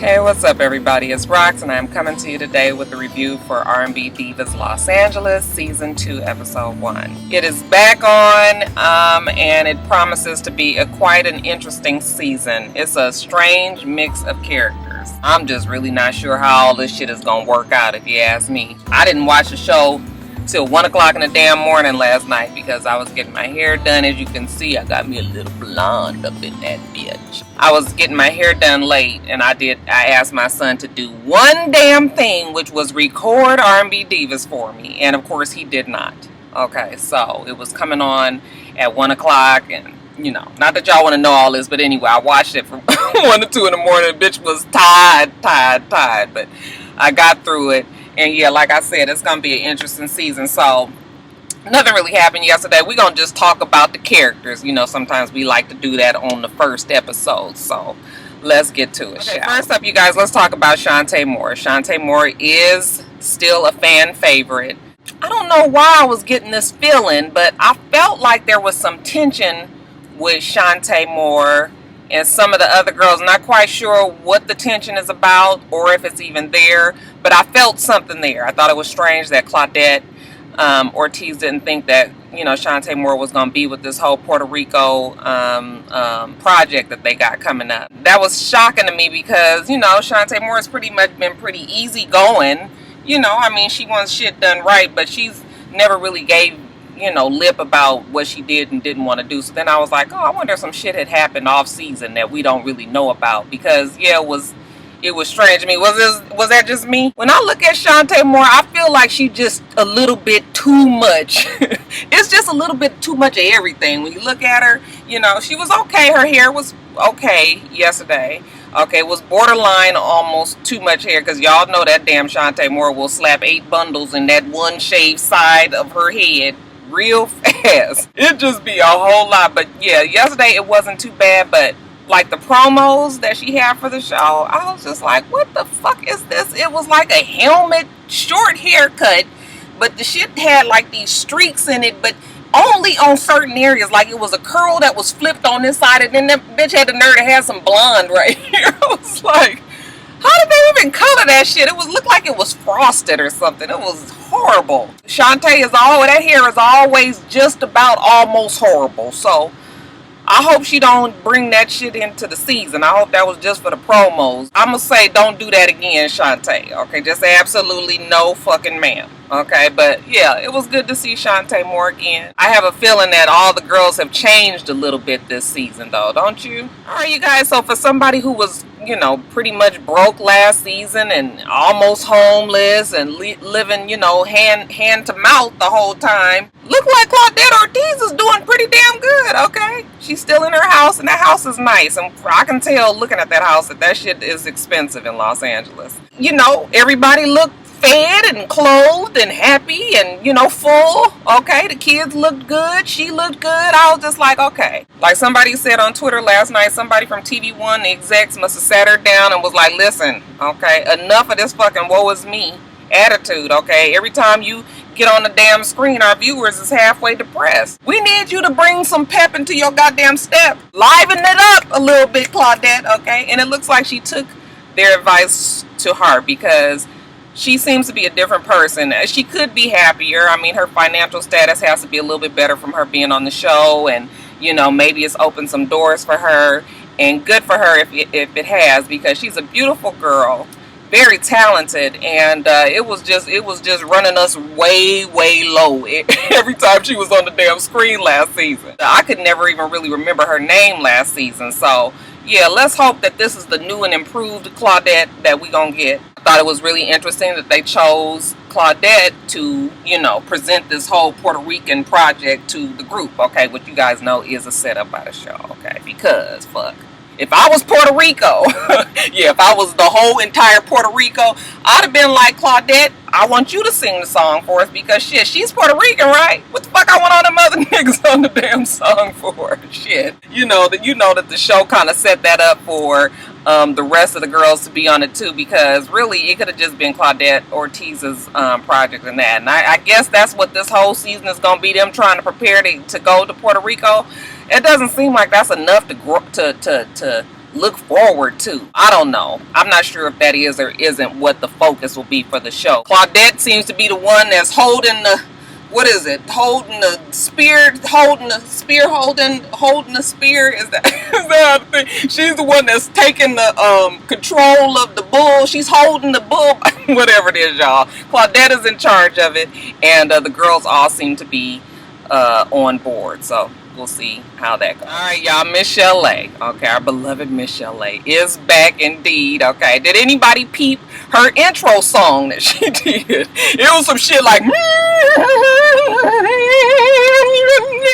Hey, what's up everybody? It's Rox and I'm coming to you today with a review for R&B Divas Los Angeles Season 2 Episode 1. It is back on and it promises to be quite an interesting season. It's a strange mix of characters. I'm just really not sure how all this shit is gonna work out if you ask me. I didn't watch the show till 1 o'clock in the damn morning last night because I was getting my hair done. As you can see, I got me a little blonde up in that bitch. I was getting my hair done late and I asked my son to do one damn thing, which was record R&B Divas for me, and of course he did not. Okay, so it was coming on at 1 o'clock, and you know, not that y'all want to know all this, but anyway, I watched it from 1 to 2 in the morning. The bitch was tired, but I got through it. And yeah, like I said, it's going to be an interesting season. So, nothing really happened yesterday. We're going to just talk about the characters. You know, sometimes we like to do that on the first episode. So, let's get to it. Okay, first up, you guys, let's talk about Chante Moore. Chante Moore is still a fan favorite. I don't know why I was getting this feeling, but I felt like there was some tension with Chante Moore and some of the other girls. Not quite sure what the tension is about or if it's even there, but I felt something there. I thought it was strange that Claudette Ortiz didn't think that, you know, Chante Moore was going to be with this whole Puerto Rico project that they got coming up. That was shocking to me because, you know, Chante Moore has pretty much been pretty easy going. You know, I mean, she wants shit done right, but she's never really gave, you know, lip about what she did and didn't want to do. So then I was like, oh, I wonder if some shit had happened off season that we don't really know about, because yeah, it was strange to me. Was that just me? When I look at Chante Moore, I feel like she just a little bit too much. It's just a little bit too much of everything. When you look at her, you know, she was okay. Her hair was okay yesterday. Okay, it was borderline almost too much hair, because y'all know that damn Chante Moore will slap 8 bundles in that one shaved side of her head real fast. It'd just be a whole lot. But yeah, yesterday it wasn't too bad, but like the promos that she had for the show, I was just like, what the fuck is this? It was like a helmet, short haircut, but the shit had like these streaks in it, but only on certain areas. Like it was a curl that was flipped on this side, and then that bitch had the nerve to have some blonde right here. I was like, how did they even color that shit? It looked like it was frosted or something. It was horrible. Chante that hair is always just about almost horrible. So I hope she don't bring that shit into the season. I hope that was just for the promos. I'm gonna say don't do that again, Chante. Okay, just absolutely no fucking ma'am. Okay, but yeah, it was good to see Chante Moore again. I have a feeling that all the girls have changed a little bit this season, though, don't you? All right, you guys, so for somebody who was, you know, pretty much broke last season and almost homeless and living, you know, hand to mouth the whole time, look like Claudette Ortiz is doing pretty damn good, okay? She's still in her house, and that house is nice, and I can tell looking at that house that shit is expensive in Los Angeles. You know, everybody looked fed and clothed and happy and, you know, full. Okay, the kids looked good, she looked good. I was just like, okay. Like somebody said on Twitter last night, somebody from TV1, the execs must have sat her down and was like, listen, okay, enough of this fucking woe is me attitude, okay? Every time you get on the damn screen, our viewers is halfway depressed. We need you to bring some pep into your goddamn step. Liven it up a little bit, Claudette, okay? And it looks like she took their advice to heart, because she seems to be a different person. She could be happier. I mean, her financial status has to be a little bit better from her being on the show, and, you know, maybe it's opened some doors for her, and good for her if it has, because she's a beautiful girl, very talented, and it was just running us way low every time she was on the damn screen last season. I could never even really remember her name last season. So yeah, let's hope that this is the new and improved Claudette that we gonna get. I thought it was really interesting that they chose Claudette to, you know, present this whole Puerto Rican project to the group, okay, which you guys know is a setup by the show, okay, because fuck. If I was Puerto Rico, yeah, if I was the whole entire Puerto Rico, I'd have been like, Claudette, I want you to sing the song for us, because shit, she's Puerto Rican, right? What the fuck I want all them other niggas on the damn song for? Shit. You know that the show kind of set that up for the rest of the girls to be on it too, because really it could have just been Claudette Ortiz's project and that. And I guess that's what this whole season is going to be, them trying to prepare to go to Puerto Rico. It doesn't seem like that's enough to look forward to. I don't know. I'm not sure if that is or isn't what the focus will be for the show. Claudette seems to be the one that's holding the, what is it? Holding the spear, holding the spear. Is that, is that the thing? She's the one that's taking the control of the bull. She's holding the bull, whatever it is, y'all. Claudette is in charge of it, and the girls all seem to be on board. So we'll see how that goes. All right, y'all. Michele, okay, our beloved Michele is back indeed. Okay, did anybody peep her intro song that she did? It was some shit like,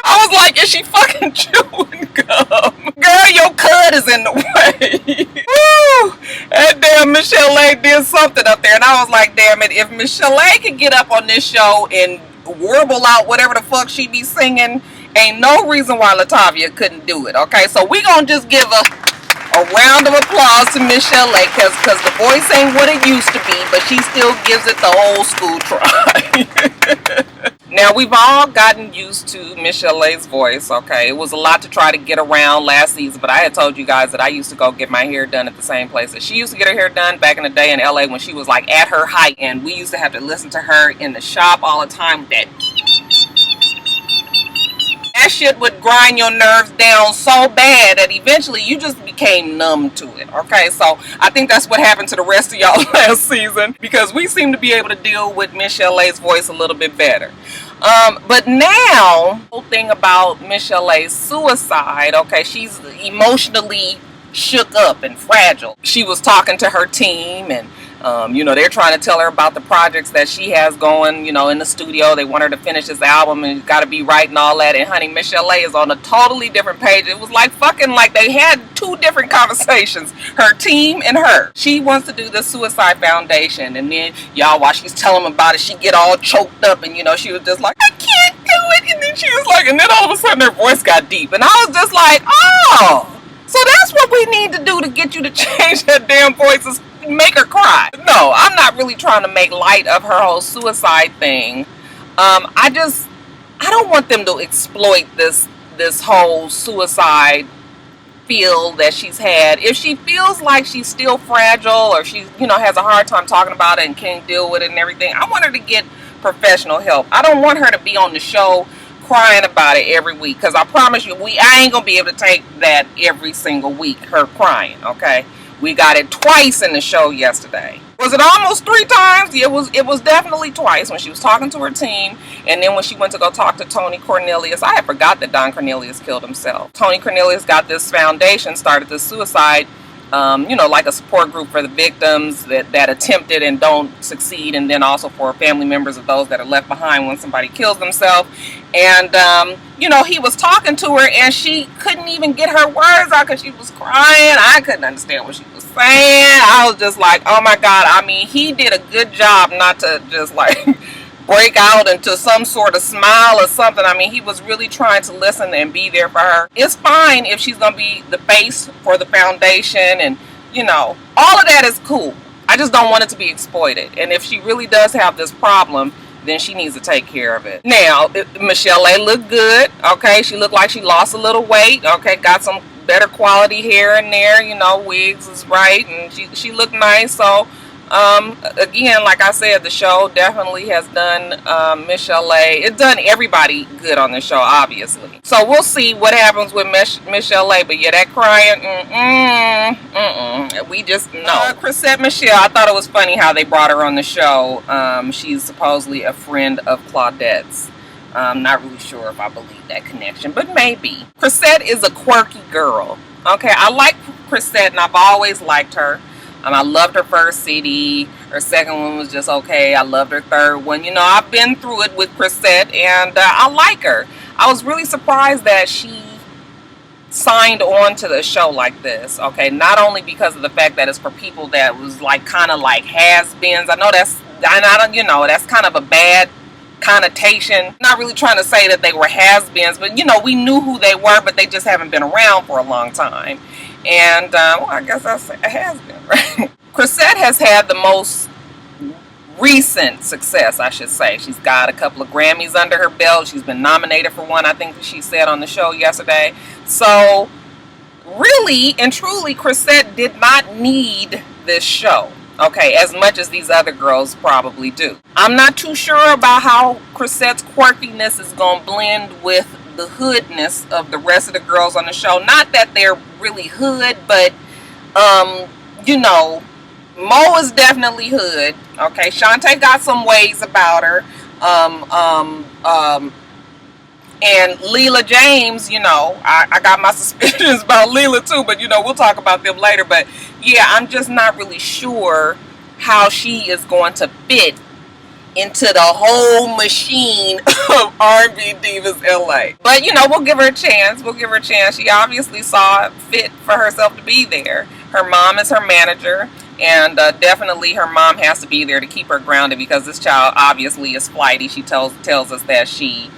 I was like, is she fucking chewing gum? Girl, your cud is in the way. Woo! That damn Michele did something up there, and I was like, damn it, if Michele could get up on this show and warble out whatever the fuck she be singing, ain't no reason why Latavia couldn't do it. Okay, so we gonna just give a round of applause to Michele, because the voice ain't what it used to be, but she still gives it the old school try. Now, we've all gotten used to Michele's voice, okay? It was a lot to try to get around last season, but I had told you guys that I used to go get my hair done at the same place that she used to get her hair done back in the day in LA when she was like at her height, and we used to have to listen to her in the shop all the time with that. That shit would grind your nerves down so bad that eventually you just became numb to it, okay? So I think that's what happened to the rest of y'all last season, because we seem to be able to deal with Michele's voice a little bit better. But now, the whole thing about Michele's suicide, okay, she's emotionally shook up and fragile. She was talking to her team, and you know, they're trying to tell her about the projects that she has going, you know, in the studio. They want her to finish this album and got to be right and all that. And honey, Michele is on a totally different page. It was like fucking like they had two different conversations, her team and her. She wants to do the Suicide Foundation, and then y'all, while she's telling them about it, she get all choked up, and you know, she was just like, I can't do it. And then she was like, and then all of a sudden her voice got deep, and I was just like, oh, so that's what we need to do to get you to change that damn voice, is make her cry. No, I'm not really trying to make light of her whole suicide thing. I don't want them to exploit this whole suicide feel that she's had. If she feels like she's still fragile, or she, you know, has a hard time talking about it and can't deal with it and everything, I want her to get professional help. I don't want her to be on the show crying about it every week, because I promise you, I ain't gonna be able to take that every single week, her crying, okay? We got it twice in the show yesterday. Was it almost 3 times? It was definitely twice, when she was talking to her team, and then when she went to go talk to Tony Cornelius. I had forgot that Don Cornelius killed himself. Tony Cornelius got this foundation, started this suicide, you know, like a support group for the victims that attempted and don't succeed, and then also for family members of those that are left behind when somebody kills themselves. And you know, he was talking to her, and she couldn't even get her words out because she was crying. I couldn't understand what she was saying. I was just like, oh my God. I mean, he did a good job not to just like break out into some sort of smile or something. I mean, he was really trying to listen and be there for her. It's fine if she's going to be the face for the foundation, and, you know, all of that is cool. I just don't want it to be exploited. And if she really does have this problem, then she needs to take care of it. Now, Michele looked good, okay? She looked like she lost a little weight, okay? Got some better quality hair in there, you know, wigs is right, and she looked nice. So again, like I said, the show definitely has done Michele. It's done everybody good on the show, obviously. So we'll see what happens with Michele. But yeah, that crying, we just know. Chrisette Michele, I thought it was funny how they brought her on the show. She's supposedly a friend of Claudette's. I'm not really sure if I believe that connection, but maybe. Chrisette is a quirky girl. Okay, I like Chrisette, and I've always liked her. I loved her first CD. Her second one was just okay. I loved her third one. You know, I've been through it with Chrisette, and I like her. I was really surprised that she signed on to the show like this. Okay, not only because of the fact that it's for people that was like kind of like has-beens. I know you know, that's kind of a bad connotation. Not really trying to say that they were has-beens, but you know, we knew who they were, but they just haven't been around for a long time. And well, I guess that's a has-been, right? Chrisette has had the most recent success, I should say. She's got a couple of Grammys under her belt. She's been nominated for one, I think she said on the show yesterday. So Really and truly, Chrisette did not need this show, okay, as much as these other girls probably do. I'm not too sure about how Chrisette's quirkiness is going to blend with the hoodness of the rest of the girls on the show. Not that they're really hood, but you know, Mo is definitely hood. Okay, Chante got some ways about her. And Leela James, you know, I got my suspicions about Leela too, but you know, we'll talk about them later. But yeah, I'm just not really sure how she is going to fit into the whole machine of R&B Divas LA. But you know, we'll give her a chance. We'll give her a chance. She obviously saw it fit for herself to be there. Her mom is her manager, and definitely her mom has to be there to keep her grounded, because this child obviously is flighty. She tells us that she,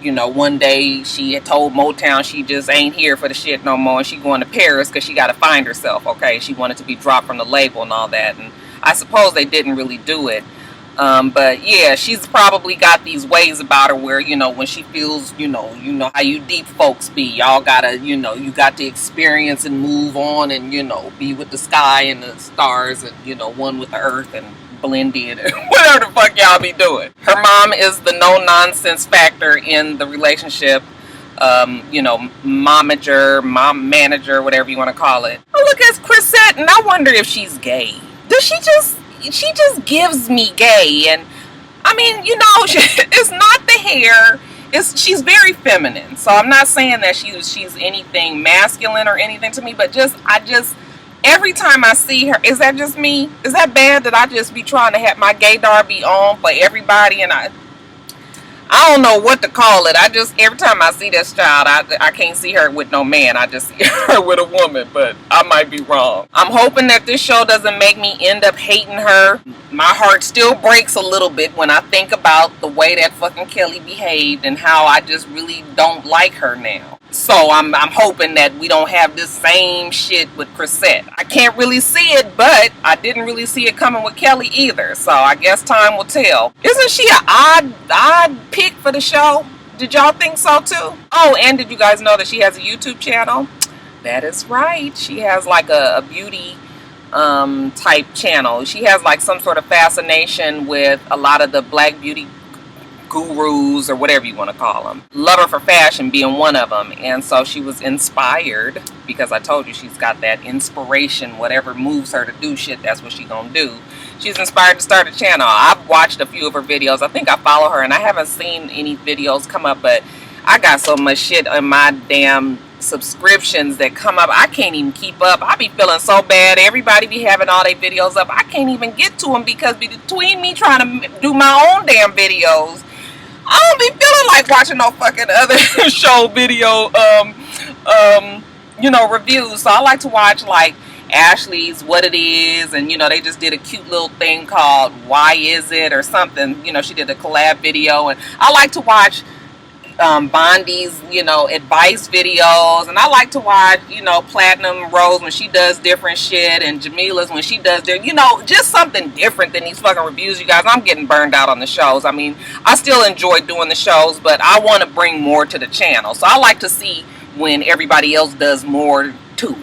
you know, one day she had told Motown she just ain't here for the shit no more, and she going to Paris because she got to find herself. Okay, she wanted to be dropped from the label and all that, and I suppose they didn't really do it. But yeah, she's probably got these ways about her where, you know, when she feels, you know how you deep folks be, y'all gotta, you know, you got to experience and move on and, you know, be with the sky and the stars and, you know, one with the earth and blend in and whatever the fuck y'all be doing. Her mom is the no nonsense factor in the relationship. You know, momager, mom manager, whatever you want to call it. Oh, look at Chrisette, and I wonder if she's gay. Does she just gives me gay. And I mean, you know, it's not the hair, she's very feminine, so I'm not saying that she's anything masculine or anything to me, but I just every time I see her, is that just me? Is that bad that I just be trying to have my gaydar be on for everybody, and I don't know what to call it. I just, every time I see this child, I can't see her with no man. I just see her with a woman, but I might be wrong. I'm hoping that this show doesn't make me end up hating her. My heart still breaks a little bit when I think about the way that fucking Kelly behaved and how I just really don't like her now. So I'm hoping that we don't have this same shit with Chrisette. I can't really see it, but I didn't really see it coming with Kelly either. So I guess time will tell. Isn't she an odd pick for the show? Did y'all think so too? Oh, and did you guys know that she has a YouTube channel? That is right. She has like a beauty type channel. She has like some sort of fascination with a lot of the black beauty gurus or whatever you want to call them. Love her for fashion being one of them. And so she was inspired, because I told you she's got that inspiration. Whatever moves her to do shit, that's what she gonna do. She's inspired to start a channel. I've watched a few of her videos. I think I follow her, and I haven't seen any videos come up, but I got so much shit on my damn subscriptions that come up, I can't even keep up. I be feeling so bad. Everybody be having all their videos up. I can't even get to them, because between me trying to do my own damn videos, I don't be feeling like watching no fucking other show video, you know, reviews. So I like to watch like Ashley's What It Is, and you know, they just did a cute little thing called Why Is It or something. You know, she did a collab video, and I like to watch Bondi's, you know, advice videos, and I like to watch, you know, Platinum Rose when she does different shit, and Jamila's when she does their, you know, just something different than these fucking reviews, you guys. I'm getting burned out on the shows. I mean, I still enjoy doing the shows, but I want to bring more to the channel, so I like to see when everybody else does more too,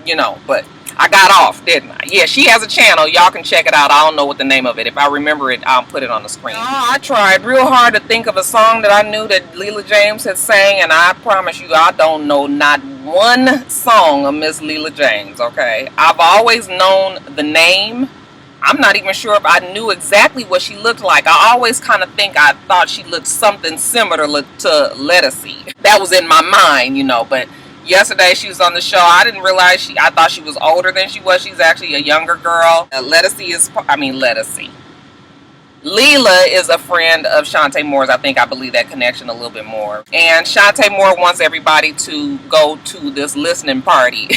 you know. But I got off, didn't I? Yeah, she has a channel. Y'all can check it out. I don't know what the name of it. If I remember it, I'll put it on the screen. Oh, I tried real hard to think of a song that I knew that Leela James had sang, and I promise you, I don't know not one song of Miss Leela James, okay? I've always known the name. I'm not even sure if I knew exactly what she looked like. I always kind of I thought she looked something similar to Lettucey. That was in my mind, you know, but yesterday she was on the show. I didn't realize I thought she was older than she was. She's actually a younger girl. Lettucey. Leela is a friend of Chante Moore's. I believe that connection a little bit more. And Chante Moore wants everybody to go to this listening party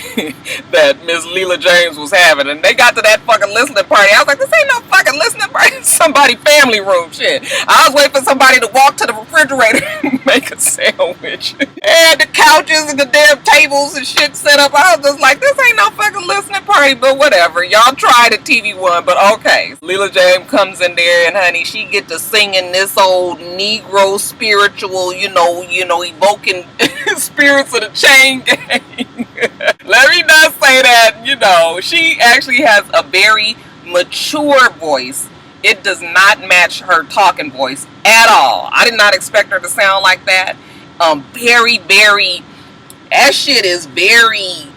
that Miss Leela James was having. And they got to that fucking listening party. I was like, this ain't no fucking listening party. Somebody family room shit. I was waiting for somebody to walk to the refrigerator and make a sandwich. And the couches and the damn tables and shit set up. I was just like, this ain't no fucking listening party, but whatever. Y'all tried a TV one, but okay. Leela James comes in there, and honey, she get to singing this old Negro spiritual, you know, evoking spirits of the chain gang. Let me not say that, she actually has a very mature voice. It does not match her talking voice at all. I did not expect her to sound like that. Very, very, that shit is very,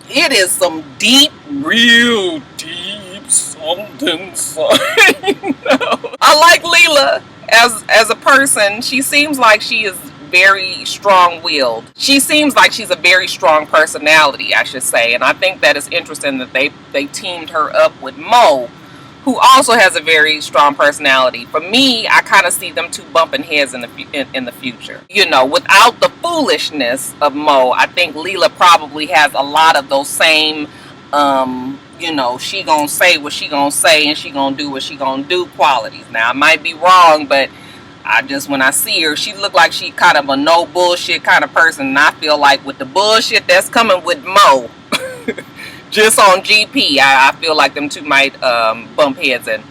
it is some deep, real deep something. I like Leela as a person. She seems like she is very strong-willed. She seems like she's a very strong personality, I should say. And I think that it's interesting that they teamed her up with Mo, who also has a very strong personality. For me, I kind of see them two bumping heads in the future. Without the foolishness of Mo, I think Leela probably has a lot of those same, she gonna say what she gonna say and she gonna do what she gonna do qualities. Now, I might be wrong, but when I see her, she look like she kind of a no bullshit kind of person. And I feel like with the bullshit that's coming with Mo, just on GP, I feel like them two might bump heads. And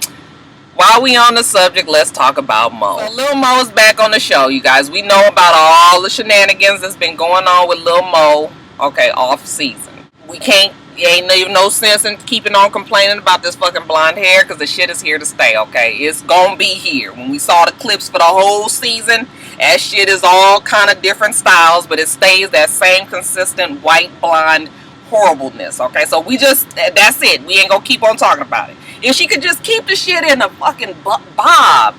while we on the subject, let's talk about Mo. So Lil Mo is back on the show, you guys. We know about all the shenanigans that's been going on with Lil Mo, off season. Ain't even no sense in keeping on complaining about this fucking blonde hair, because the shit is here to stay, okay? It's gonna be here. When we saw the clips for the whole season, that shit is all kind of different styles, but it stays that same consistent white blonde horribleness, okay? So that's it. We ain't gonna keep on talking about it. If she could just keep the shit in a fucking bob.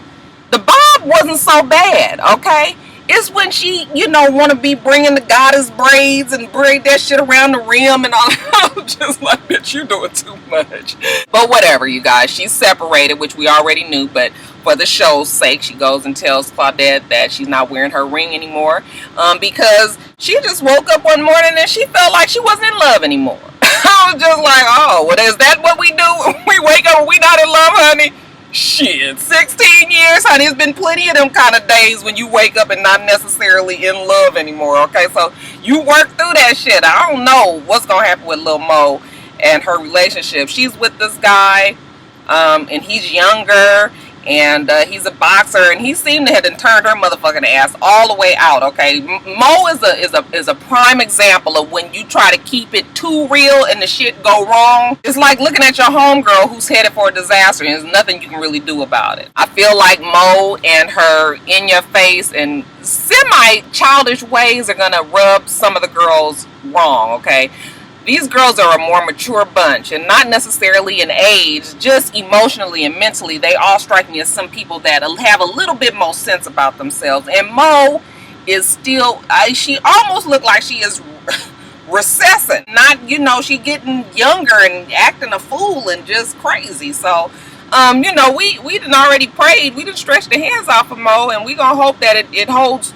The bob wasn't so bad, okay? It's when she, want to be bringing the goddess braids and braid that shit around the rim and all. I'm just like, bitch, you doing too much. But whatever, you guys. She's separated, which we already knew. But for the show's sake, she goes and tells Claudette that she's not wearing her ring anymore. Because she just woke up one morning and she felt like she wasn't in love anymore. I was just like, oh, well, is that what we do? We wake up and we not in love, honey? Shit, 16 years, honey. It's been plenty of them kind of days when you wake up and not necessarily in love anymore, okay? So you work through that shit. I don't know what's going to happen with Lil Mo and her relationship. She's with this guy, and he's younger, and he's a boxer, and he seemed to have turned her motherfucking ass all the way out, okay? Mo is a prime example of when you try to keep it too real and the shit go wrong. It's like looking at your homegirl who's headed for a disaster and there's nothing you can really do about it. I feel like Mo and her in-your-face and semi-childish ways are gonna rub some of the girls wrong, okay? These girls are a more mature bunch, and not necessarily in age, just emotionally and mentally. They all strike me as some people that have a little bit more sense about themselves. And Mo is still, she almost looked like she is recessing. Not, she getting younger and acting a fool and just crazy. So, we done already prayed. We done stretched the hands off of Mo, and we gonna hope that it holds,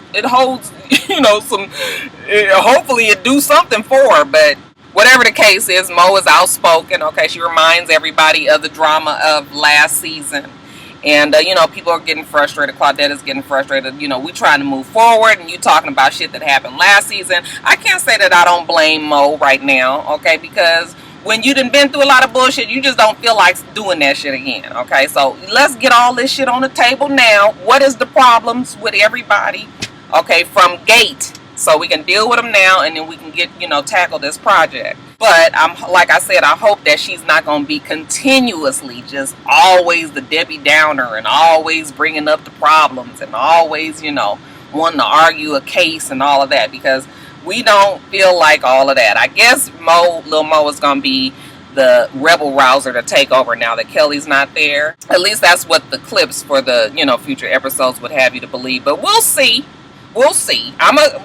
hopefully it do something for her. But whatever the case is, Mo is outspoken, okay? She reminds everybody of the drama of last season. And, people are getting frustrated. Claudette is getting frustrated. We trying to move forward, and you talking about shit that happened last season. I can't say that I don't blame Mo right now, okay? Because when you done been through a lot of bullshit, you just don't feel like doing that shit again, okay? So let's get all this shit on the table now. What is the problems with everybody, okay, from gate? So we can deal with them now, and then we can get, tackle this project. But like I said, I hope that she's not going to be continuously just always the Debbie Downer and always bringing up the problems and always, wanting to argue a case and all of that, because we don't feel like all of that. I guess Lil Mo is going to be the rebel rouser to take over now that Kelly's not there. At least that's what the clips for the, future episodes would have you to believe. But we'll see. We'll see.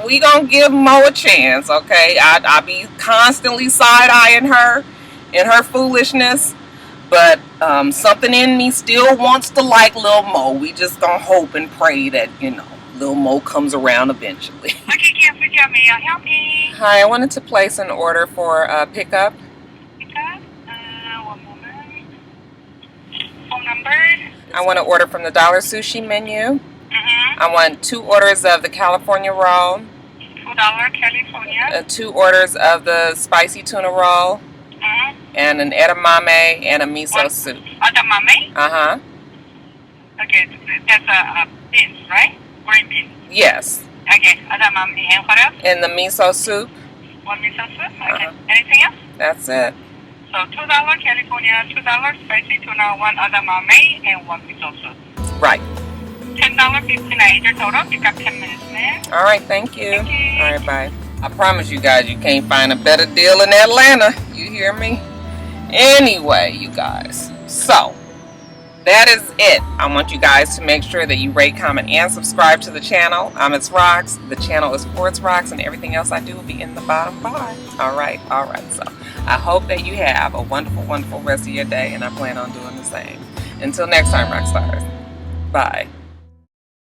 We gonna give Mo a chance, okay? I be constantly side-eyeing her and her foolishness, but something in me still wants to like Lil Mo. We just gonna hope and pray that, Lil Mo comes around eventually. Okay, Jessica, may I help you? Hi, I wanted to place an order for pickup. Pickup? One moment. Phone number? I want to order from the Dollar Sushi menu. Mm-hmm. I want 2 orders of the California roll. $2 California. 2 orders of the spicy tuna roll. Mm-hmm. And an edamame and a miso soup. Edamame? Uh-huh. Okay, that's a beans, right? Green beans. Yes. Okay, edamame. And what else? And the miso soup. one miso soup. Okay. Anything else? That's it. So $2 California, $2 spicy tuna, one edamame, and one miso soup. Right. $10.59 total. You got 10 minutes, man. All right, thank you. Thank you. All right, bye. I promise you guys, you can't find a better deal in Atlanta. You hear me? Anyway, you guys. So, that is it. I want you guys to make sure that you rate, comment, and subscribe to the channel. I'm itsrox. The channel is for itsrox, and everything else I do will be in the bottom bar. All right. So, I hope that you have a wonderful, wonderful rest of your day, and I plan on doing the same. Until next time, Roxstars. Bye.